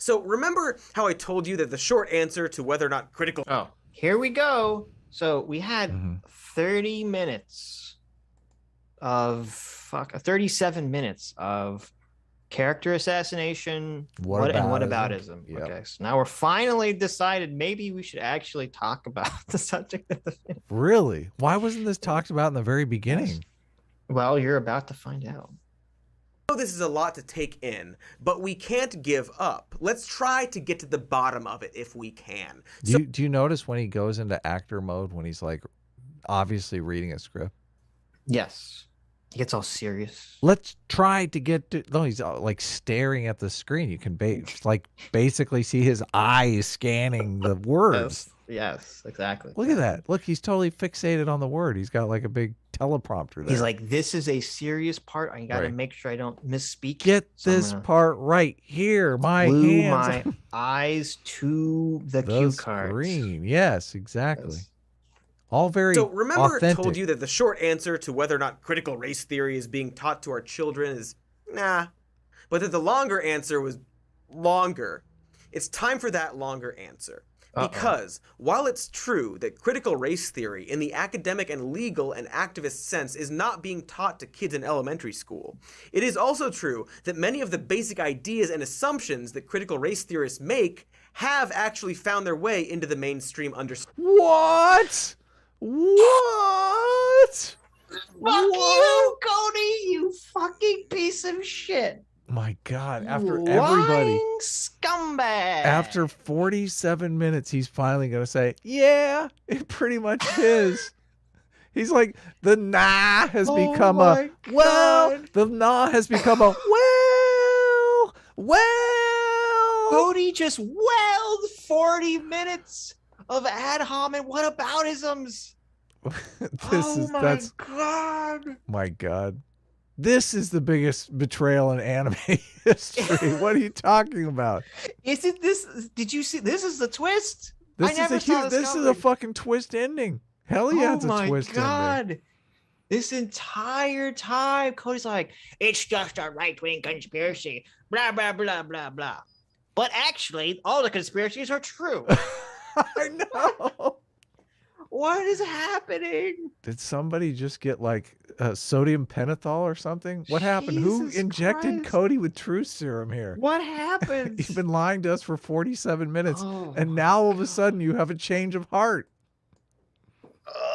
So remember how I told you that the short answer to whether or not critical... Oh, here we go. So we had 30 minutes of 37 minutes of character assassination, and whataboutism. Yep. Okay, so now we're finally decided maybe we should actually talk about the subject of the film. Really? Why wasn't this talked about in the very beginning? Yes. Well, you're about to find out. I know this is a lot to take in, but we can't give up. Let's try to get to the bottom of it if we can. Do you notice when he goes into actor mode, when he's like obviously reading a script? Yes. He gets all serious. Let's try to get to... No, he's like staring at the screen. You can basically see his eyes scanning the words. Yes, exactly. Look at that. Look, he's totally fixated on the word. He's got like a big teleprompter there. He's like, this is a serious part. I got to make sure I don't misspeak. Get this part right here. My glue hands. my eyes to the cue cards. Screen. Yes, exactly. Yes. All very So remember authentic. I told you that the short answer to whether or not critical race theory is being taught to our children is nah, but that the longer answer was longer. It's time for that longer answer. Because while it's true that critical race theory in the academic and legal and activist sense is not being taught to kids in elementary school, it is also true that many of the basic ideas and assumptions that critical race theorists make have actually found their way into the mainstream understanding. What? What? Fuck you, Cody, you fucking piece of shit. My God, after everybody, scumbag. After 47 minutes, he's finally going to say, yeah, it pretty much is. He's like, the nah has become a, well, the nah has become a, well. Cody just welled 40 minutes of ad hominem whataboutisms. My God. This is the biggest betrayal in anime history. What are you talking about? Isn't this? Did you see? This is the twist. This is a fucking twist ending. Hell yeah, it's a twist ending. Oh my God! This entire time, Cody's like, it's just a right-wing conspiracy. Blah blah blah blah blah. But actually, all the conspiracies are true. I know. What is happening? Did somebody just get like sodium pentothal or something? What happened? Who injected Cody with truth serum here? What happened? You've been lying to us for 47 minutes, and now all of a sudden you have a change of heart.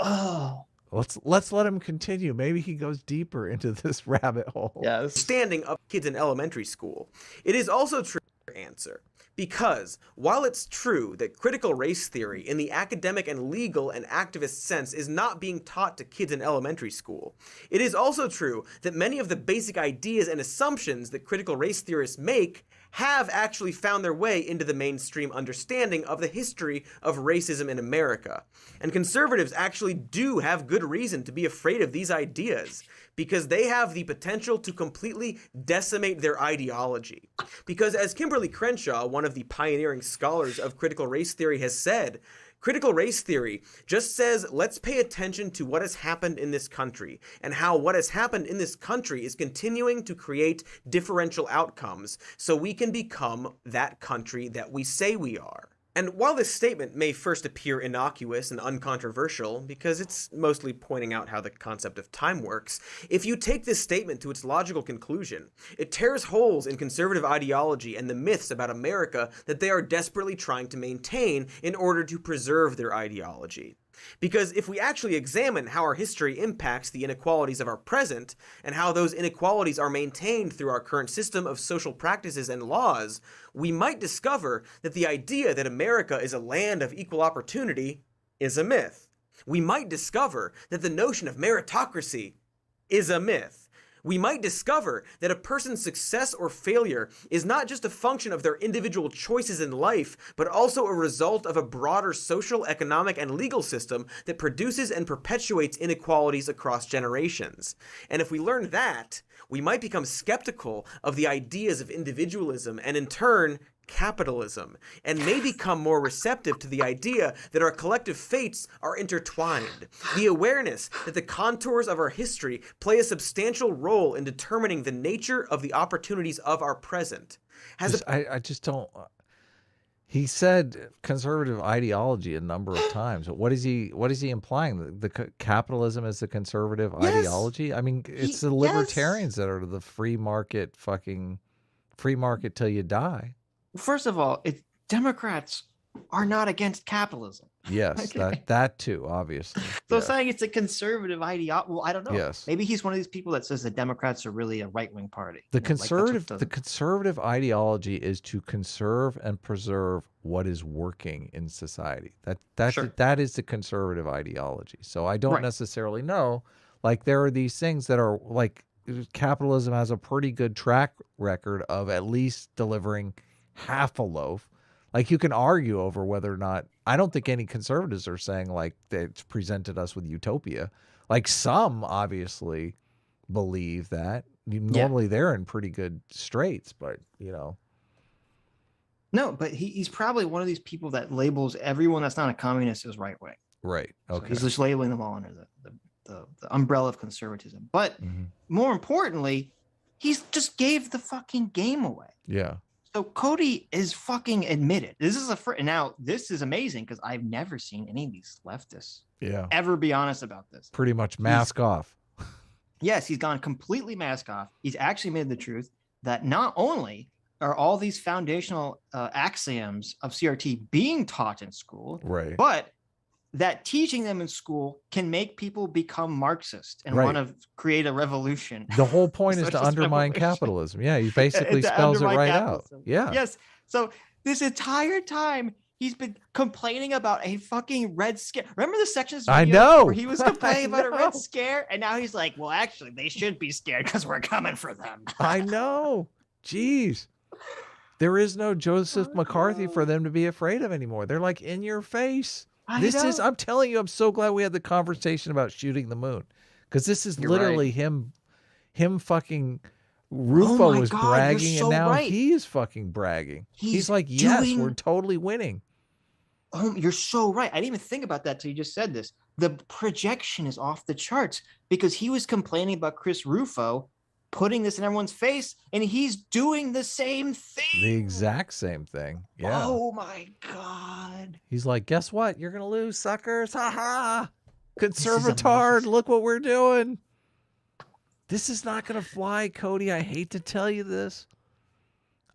Oh. Let's let him continue. Maybe he goes deeper into this rabbit hole. Yes. Standing up kids in elementary school. It is also true answer. Because while it's true that critical race theory in the academic and legal and activist sense is not being taught to kids in elementary school, it is also true that many of the basic ideas and assumptions that critical race theorists make have actually found their way into the mainstream understanding of the history of racism in America. And conservatives actually do have good reason to be afraid of these ideas, because they have the potential to completely decimate their ideology. Because as Kimberly Crenshaw, one of the pioneering scholars of critical race theory, has said, critical race theory just says, let's pay attention to what has happened in this country and how what has happened in this country is continuing to create differential outcomes so we can become that country that we say we are. And while this statement may first appear innocuous and uncontroversial, because it's mostly pointing out how the concept of time works, if you take this statement to its logical conclusion, it tears holes in conservative ideology and the myths about America that they are desperately trying to maintain in order to preserve their ideology. Because if we actually examine how our history impacts the inequalities of our present, and how those inequalities are maintained through our current system of social practices and laws, we might discover that the idea that America is a land of equal opportunity is a myth. We might discover that the notion of meritocracy is a myth. We might discover that a person's success or failure is not just a function of their individual choices in life, but also a result of a broader social, economic, and legal system that produces and perpetuates inequalities across generations. And if we learn that, we might become skeptical of the ideas of individualism and, in turn, capitalism, and may become more receptive to the idea that our collective fates are intertwined. The awareness that the contours of our history play a substantial role in determining the nature of the opportunities of our present. I just don't... He said conservative ideology a number of times. But what is he implying? Capitalism is the conservative ideology? I mean, it's the libertarians that are the free market till you die. First of all, Democrats are not against capitalism. Yes, Okay. that too, obviously. So saying it's a conservative ideology, well, I don't know. Yes. Maybe he's one of these people that says the Democrats are really a right-wing party. The conservative ideology is to conserve and preserve what is working in society. That is the conservative ideology. So I don't necessarily know. Like, there are these things that are like, capitalism has a pretty good track record of at least delivering half a loaf. Like, you can argue over whether or not, I don't think any conservatives are saying like it's presented us with utopia. Like, some obviously believe that. Normally they're in pretty good straits, but No, but he's probably one of these people that labels everyone that's not a communist as right wing. Right. Okay. So he's just labeling them all under the umbrella of conservatism. But more importantly, he's just gave the fucking game away. Yeah. So Cody is fucking admitted. This is now this is amazing because I've never seen any of these leftists ever be honest about this. Pretty much mask off. Yes, he's gone completely mask off. He's actually made the truth that not only are all these foundational axioms of CRT being taught in school, but that teaching them in school can make people become Marxist and want to create a revolution. The whole point is to undermine capitalism. Yeah, he basically spells it right capitalism. Out. Yeah. Yes. So this entire time he's been complaining about a fucking red scare. Remember the sections I know where he was complaining about a red scare, and now he's like, well, actually, they should be scared because we're coming for them. I know. Jeez. There is no Joseph McCarthy for them to be afraid of anymore. They're like in your face. I'm telling you, I'm so glad we had the conversation about shooting the moon, because this is literally him fucking Rufo was bragging, and now he is fucking bragging. He's like, yes, we're totally winning. Oh, you're so right. I didn't even think about that till you just said this. The projection is off the charts because he was complaining about Chris Rufo putting this in everyone's face, and he's doing the same thing. The exact same thing. Yeah. Oh my God. He's like, guess what? You're going to lose, suckers. Ha ha. Conservatard. Look what we're doing. This is not going to fly, Cody. I hate to tell you this.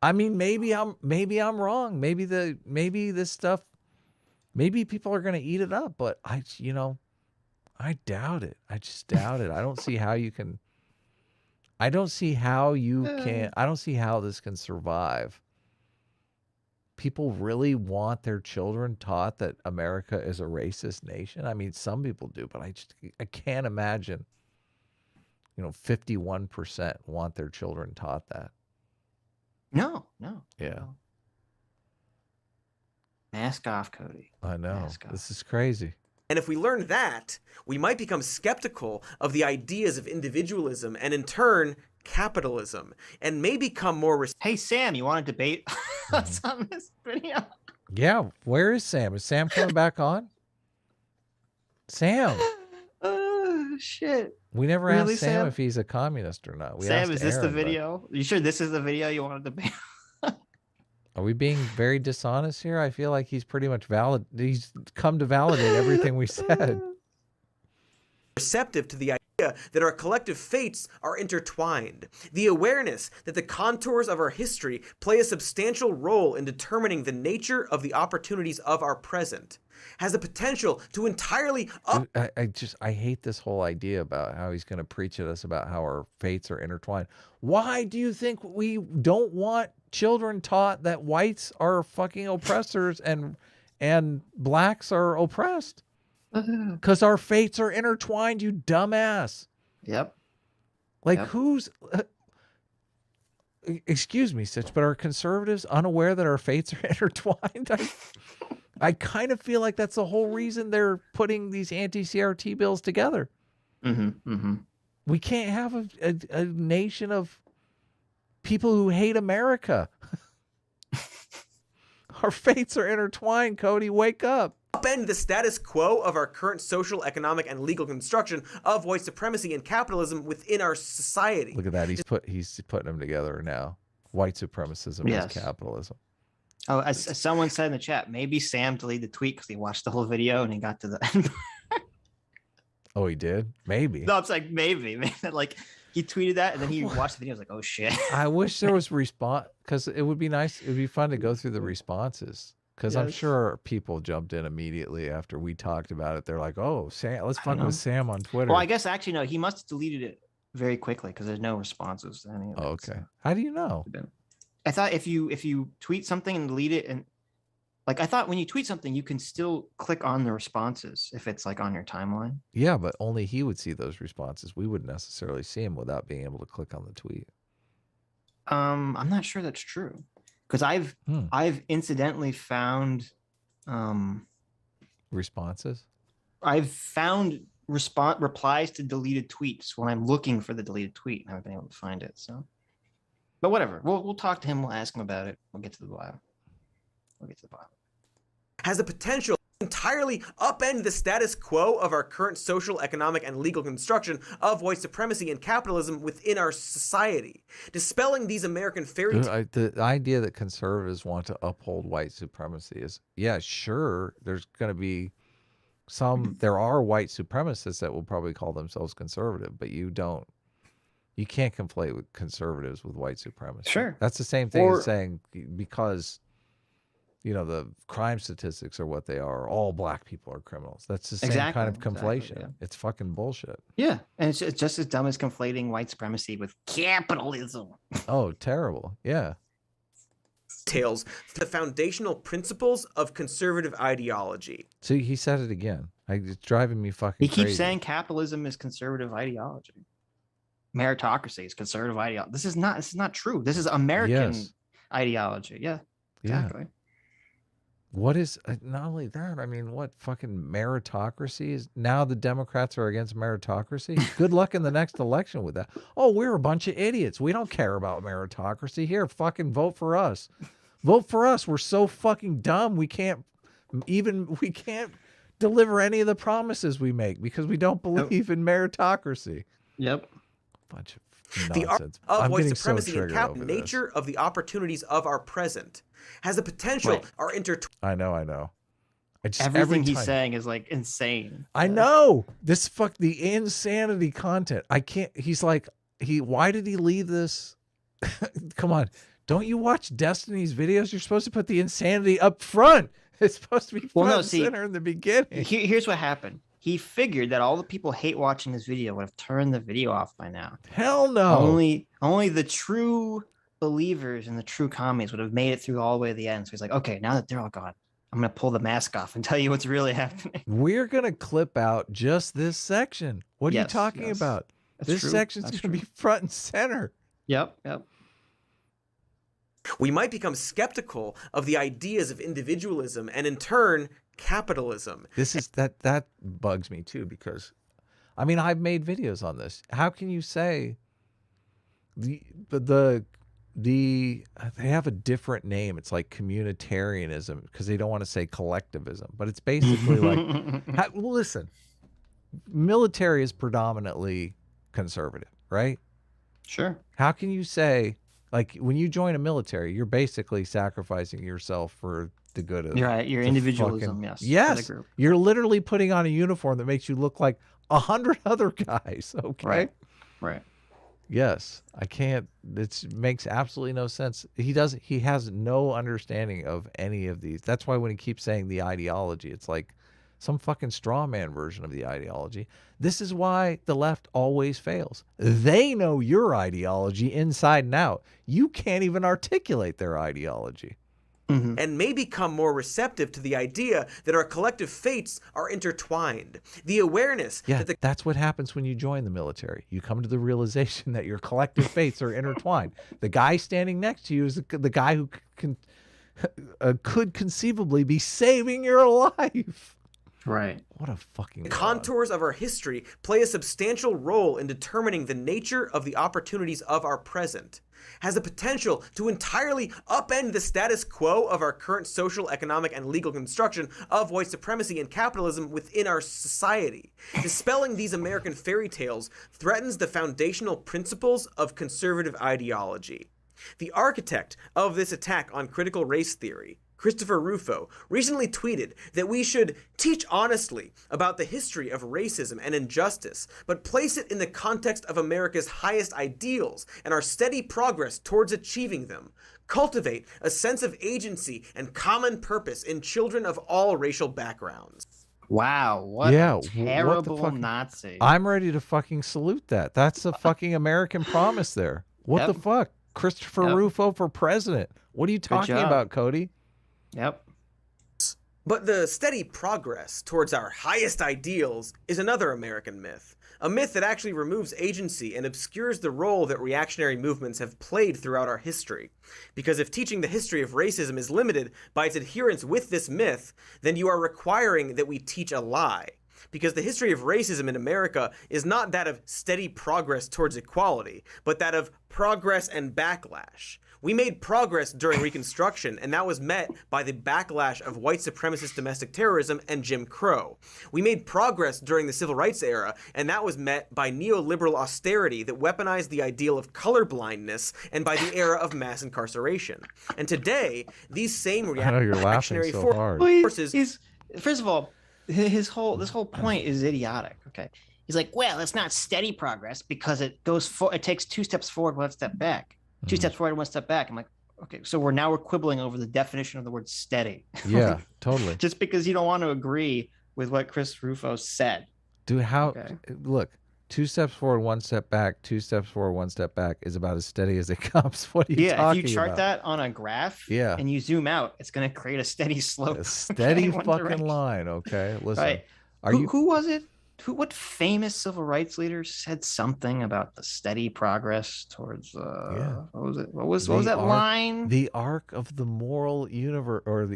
I mean, maybe I'm wrong. Maybe this stuff, maybe people are going to eat it up, but I doubt it. I just doubt it. I don't see how you can. I don't see how this can survive. People really want their children taught that America is a racist nation. I mean, some people do, but I can't imagine, 51% want their children taught that. No. Yeah. No. Mask off, Cody. I know. This is crazy. And if we learn that, we might become skeptical of the ideas of individualism and, in turn, capitalism, and may become more... Hey, Sam, you want to debate us on this video? Yeah, where is Sam? Is Sam coming back on? Sam. Oh, shit. We never asked Sam if he's a communist or not. Sam, is this the video? You sure this is the video you want to debate? Are we being very dishonest here? I feel like he's pretty much he's come to validate everything we said. Receptive to the idea that our collective fates are intertwined. The awareness that the contours of our history play a substantial role in determining the nature of the opportunities of our present has the potential to entirely I hate this whole idea about how he's going to preach at us about how our fates are intertwined. Why do you think we don't want children taught that whites are fucking oppressors and blacks are oppressed? Because our fates are intertwined, you dumbass. Yep. Who's... excuse me, Sitch, but are conservatives unaware that our fates are intertwined? I kind of feel like that's the whole reason they're putting these anti-CRT bills together. We can't have a nation of people who hate America. Our fates are intertwined, Cody. Wake up. Upend the status quo of our current social, economic, and legal construction of white supremacy and capitalism within our society. Look at that. He's putting them together now. White supremacism is capitalism. Oh, as someone said in the chat, maybe Sam deleted the tweet because he watched the whole video and he got to the end. Oh, he did? Maybe. No, it's like maybe. Like he tweeted that and then he watched the video. I was like, oh shit. I wish there was response, because it would be nice. It would be fun to go through the responses, because I'm sure people jumped in immediately after we talked about it. They're like, oh, Sam, let's fuck with Sam on Twitter. Well, I guess actually, no, he must have deleted it very quickly because there's no responses to any of it. Oh, okay. So. How do you know? I thought if you tweet something and delete it, and like I thought when you tweet something, you can still click on the responses if it's like on your timeline. Yeah, but only he would see those responses. We wouldn't necessarily see them without being able to click on the tweet. I'm not sure that's true, because I've incidentally found responses. I've found replies to deleted tweets when I'm looking for the deleted tweet and I haven't been able to find it. So. But whatever, we'll talk to him. We'll ask him about it. We'll get to the bottom. Has the potential to entirely upend the status quo of our current social, economic, and legal construction of white supremacy and capitalism within our society, dispelling these American fairy tales. The idea that conservatives want to uphold white supremacy is, yeah, sure. There's going to be there are white supremacists that will probably call themselves conservative, but you can't conflate with conservatives with white supremacy. Sure. That's the same thing as saying, because, the crime statistics are what they are. All black people are criminals. That's the same kind of conflation. Exactly, yeah. It's fucking bullshit. Yeah. And it's just as dumb as conflating white supremacy with capitalism. Oh, terrible. Yeah. Tales, the foundational principles of conservative ideology. See, he said it again. It's driving me fucking crazy. He keeps saying capitalism is conservative ideology. Meritocracy is conservative ideology. This is not true. This is American ideology. Yeah, exactly. Yeah. What is, not only that, I mean, what fucking meritocracy is? Now the Democrats are against meritocracy. Good luck in the next election with that. Oh, we're a bunch of idiots. We don't care about meritocracy. Here, fucking vote for us. Vote for us. We're so fucking dumb. We can't deliver any of the promises we make because we don't believe in meritocracy. Yep. Bunch of nonsense. The art of white supremacy and nature of the opportunities of our present has the potential are intertwined. I know. Everything he's saying is like insane. I know. This the insanity content. I can't. He's like, why did he leave this? Come on. Don't you watch Destiny's videos? You're supposed to put the insanity up front. It's supposed to be front and center in the beginning. Here's what happened. He figured that all the people hate watching this video would have turned the video off by now. Hell no. Only the true believers and the true commies would have made it through all the way to the end. So he's like, okay, now that they're all gone, I'm going to pull the mask off and tell you what's really happening. We're going to clip out just this section. What are you talking about? This section's going to be front and center. Yep. We might become skeptical of the ideas of individualism and in turn capitalism. This is that bugs me too, because I mean, I've made videos on this. How can you say they have a different name? It's like communitarianism because they don't want to say collectivism, but it's basically like listen, military is predominantly conservative, right? Sure. How can you say, like, when you join a military, you're basically sacrificing yourself for the good of your individualism? Yes. You're literally putting on a uniform that makes you look like 100 other guys. Okay. Right. Yes. I can't. It makes absolutely no sense. He has no understanding of any of these. That's why when he keeps saying the ideology, it's like some fucking straw man version of the ideology. This is why the left always fails. They know your ideology inside and out. You can't even articulate their ideology. Mm-hmm. And may become more receptive to the idea that our collective fates are intertwined. The awareness that that's what happens when you join the military. You come to the realization that your collective fates are intertwined. The guy standing next to you is the guy who could conceivably be saving your life. Right. What a fucking The contours of our history play a substantial role in determining the nature of the opportunities of our present. Has the potential to entirely upend the status quo of our current social, economic, and legal construction of white supremacy and capitalism within our society. Dispelling these American fairy tales threatens the foundational principles of conservative ideology. The architect of this attack on critical race theory, Christopher Rufo, recently tweeted that we should teach honestly about the history of racism and injustice, but place it in the context of America's highest ideals and our steady progress towards achieving them. Cultivate a sense of agency and common purpose in children of all racial backgrounds. Wow, what a terrible what Nazi. I'm ready to fucking salute that. That's a fucking American promise there. What the fuck? Christopher Rufo for president. What are you talking about, Cody? Yep. But the steady progress towards our highest ideals is another American myth. A myth that actually removes agency and obscures the role that reactionary movements have played throughout our history. Because if teaching the history of racism is limited by its adherence with this myth, then you are requiring that we teach a lie. Because the history of racism in America is not that of steady progress towards equality, but that of progress and backlash. We made progress during Reconstruction, and that was met by the backlash of white supremacist domestic terrorism and Jim Crow. We made progress during the Civil Rights era, and that was met by neoliberal austerity that weaponized the ideal of colorblindness and by the era of mass incarceration. And today, these same reactionary forces... First of all, this whole point is idiotic. Okay, he's like, well, it's not steady progress because it takes 2 steps forward, 1 step back. 2 steps forward, 1 step back. I'm like, okay, so we're quibbling over the definition of the word steady. Yeah, totally. Just because you don't want to agree with what Chris Rufo said. Dude, look, 2 steps forward, 1 step back, 2 steps forward, 1 step back is about as steady as it comes. What are you talking about? Yeah, if you chart that on a graph and you zoom out, it's going to create a steady slope. A steady fucking line, okay? Listen. Right. Who was it? What famous civil rights leader said something about the steady progress towards what was it? What was that line? The arc of the moral universe, or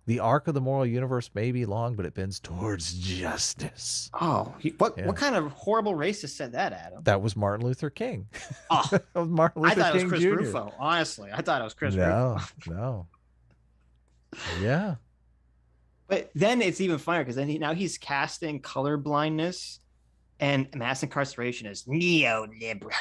the arc of the moral universe may be long, but it bends towards justice. Oh, what kind of horrible racist said that, Adam? That was Martin Luther King. Oh, Martin Luther I thought King it was Chris Jr. Rufo. Honestly, I thought it was Chris Rufo. No. Yeah. But then it's even funnier because now he's casting color blindness and mass incarceration as neoliberalism.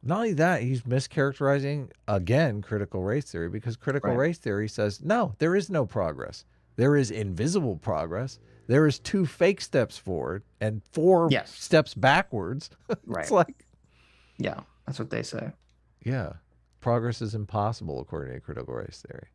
Not only that, he's mischaracterizing, again, critical race theory, because critical race theory says, no, there is no progress. There is invisible progress. There is 2 fake steps forward and 4 steps backwards. It's like... Yeah, that's what they say. Yeah. Progress is impossible, according to critical race theory.